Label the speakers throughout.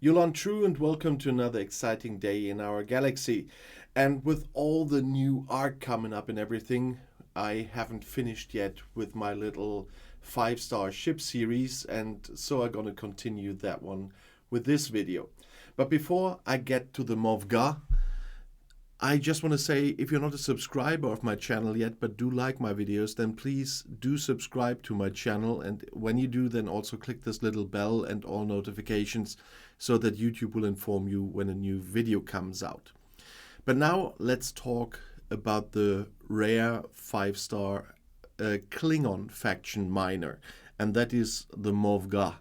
Speaker 1: Yulan True, and welcome to another exciting day in our galaxy. And with all the new art coming up and everything, I haven't finished yet with my little 5-star ship series, and so I'm gonna continue that one with this video. But before I get to the Mow Ga, I just want to say, if you're not a subscriber of my channel yet, but do like my videos, then please do subscribe to my channel. And when you do, then also click this little bell and all notifications so that YouTube will inform you when a new video comes out. But now let's talk about the rare 5-star Klingon faction miner, and that is the Mow Ga.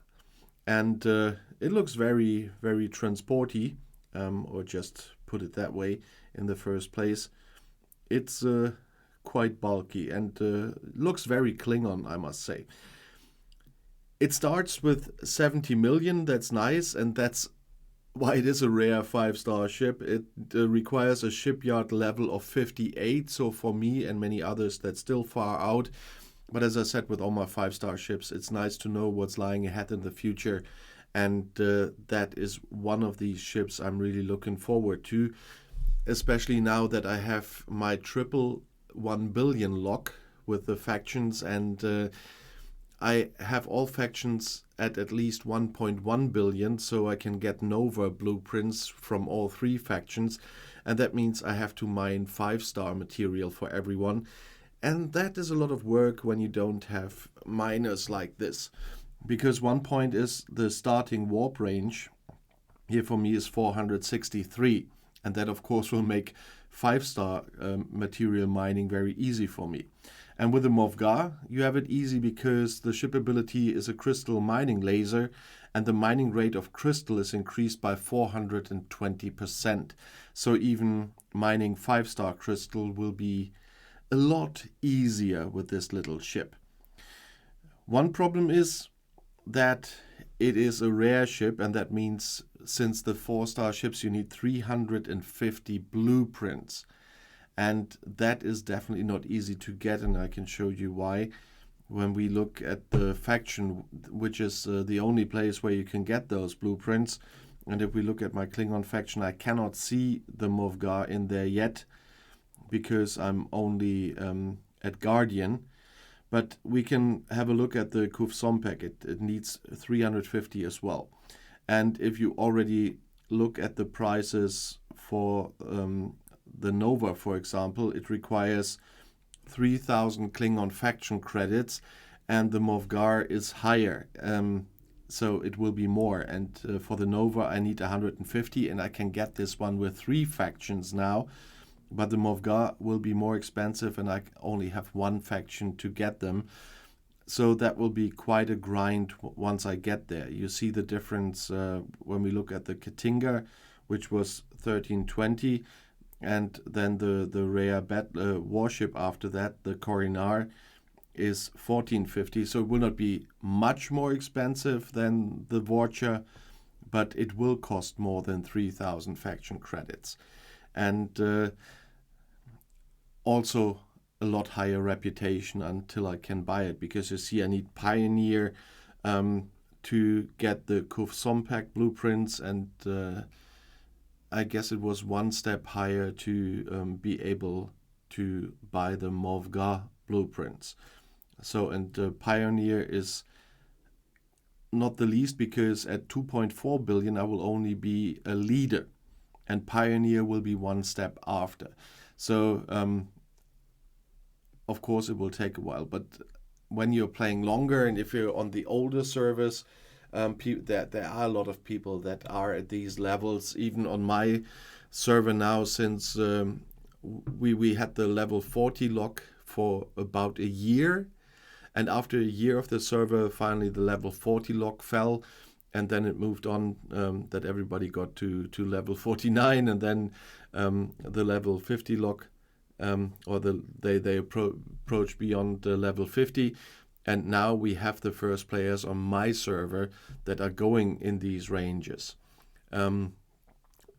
Speaker 1: And it looks very, very transporty, or just put it that way in the first place. It's quite bulky and looks very Klingon, I must say. It starts with 70 million, that's nice, and that's why it is a rare 5-star ship. It requires a shipyard level of 58, so for me and many others that's still far out. But as I said, with all my 5-star ships, it's nice to know what's lying ahead in the future, and that is one of these ships I'm really looking forward to, especially now that I have my triple 1 billion lock with the factions, and I have all factions at least 1.1 billion, so I can get Nova blueprints from all 3 factions, and that means I have to mine 5-star material for everyone, and that is a lot of work when you don't have miners like this, because one point is the starting warp range here for me is 463. And that, of course, will make 5-star material mining very easy for me. And with the Mow Ga, you have it easy because the ship ability is a crystal mining laser, and the mining rate of crystal is increased by 420%. So even mining 5-star crystal will be a lot easier with this little ship. One problem is that it is a rare ship, and that means since the 4-star ships you need 350 blueprints, and that is definitely not easy to get, and I can show you why when we look at the faction, which is the only place where you can get those blueprints. And if we look at my Klingon faction, I cannot see the Mow Ga in there yet because I'm only at Guardian. But we can have a look at the Sompek. It needs 350 as well. And if you already look at the prices for the Nova, for example, it requires 3,000 Klingon faction credits, and the Mow Ga is higher. So it will be more. And for the Nova, I need 150, and I can get this one with 3 factions now. But the Mow Ga will be more expensive, and I only have 1 faction to get them. So that will be quite a grind once I get there. You see the difference when we look at the Katinga, which was 1320, and then the rare warship after that, the Corinar, is 1450. So it will not be much more expensive than the Watcher, but it will cost more than 3,000 faction credits. And also a lot higher reputation until I can buy it, because you see I need Pioneer to get the Sompek blueprints, and I guess it was 1 step higher to be able to buy the Mow Ga blueprints. So, and Pioneer is not the least, because at 2.4 billion I will only be a leader, and Pioneer will be 1 step after. So of course it will take a while, but when you're playing longer, and if you're on the older servers, there are a lot of people that are at these levels. Even on my server now, since we had the level 40 lock for about a year, and after a year of the server, finally the level 40 lock fell, and then it moved on, that everybody got to level 49, and then the level 50 lock, or they approach beyond the level 50, and now we have the first players on my server that are going in these ranges.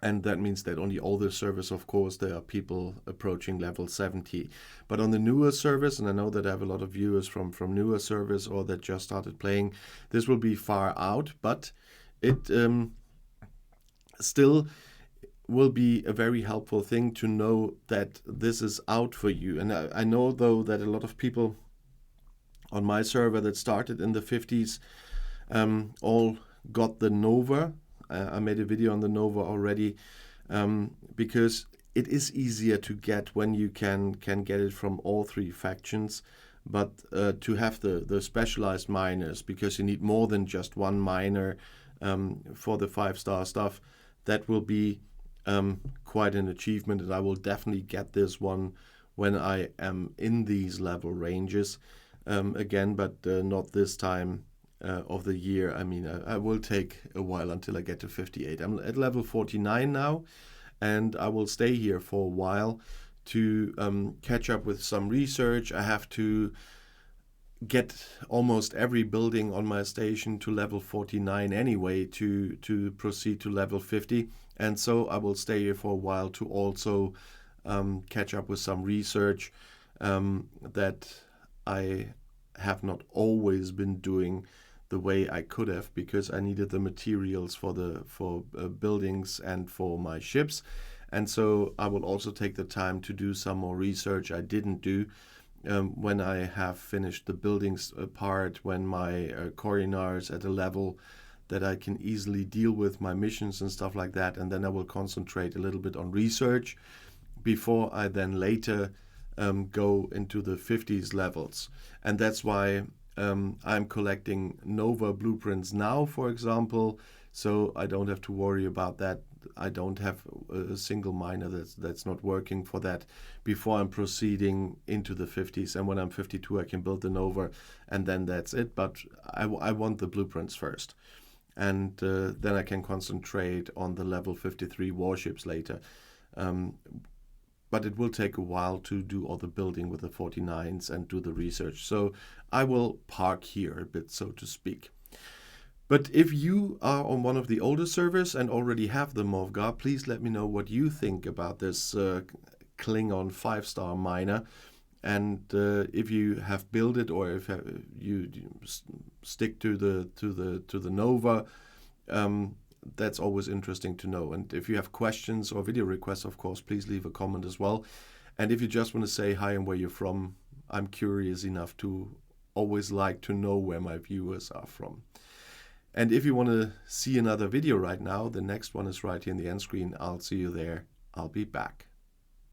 Speaker 1: And that means that on the older servers, of course, there are people approaching level 70. But on the newer servers, and I know that I have a lot of viewers from newer servers or that just started playing, this will be far out, but it still will be a very helpful thing to know that this is out for you. And I know, though, that a lot of people on my server that started in the 50s all got the Nova. I made a video on the Nova already, because it is easier to get when you can get it from all three factions. But to have the specialized miners, because you need more than just one miner for the 5-star stuff, that will be quite an achievement, and I will definitely get this one when I am in these level ranges again, but not this time of the year. I mean, I will take a while until I get to 58. I'm at level 49 now, and I will stay here for a while to catch up with some research. I have to get almost every building on my station to level 49 anyway to proceed to level 50, and so I will stay here for a while to also catch up with some research that I have not always been doing the way I could have, because I needed the materials for buildings and for my ships. And so I will also take the time to do some more research I didn't do when I have finished the buildings part, when my Corinar is at a level that I can easily deal with my missions and stuff like that. And then I will concentrate a little bit on research before I then later go into the 50s levels. And that's why I'm collecting Nova blueprints now, for example, so I don't have to worry about that. I don't have a single miner that's not working for that before I'm proceeding into the 50s. And when I'm 52, I can build the Nova, and then that's it. But I want the blueprints first. And then I can concentrate on the level 53 warships later. But it will take a while to do all the building with the 49s and do the research. So I will park here a bit, so to speak. But if you are on one of the older servers and already have the Mow Ga, please let me know what you think about this Klingon 5-star miner. And if you have built it, or if you stick to the Nova, that's always interesting to know. And if you have questions or video requests, of course, please leave a comment as well. And if you just want to say hi and where you're from, I'm curious enough to always like to know where my viewers are from. And if you want to see another video right now, the next one is right here in the end screen. I'll see you there. I'll be back.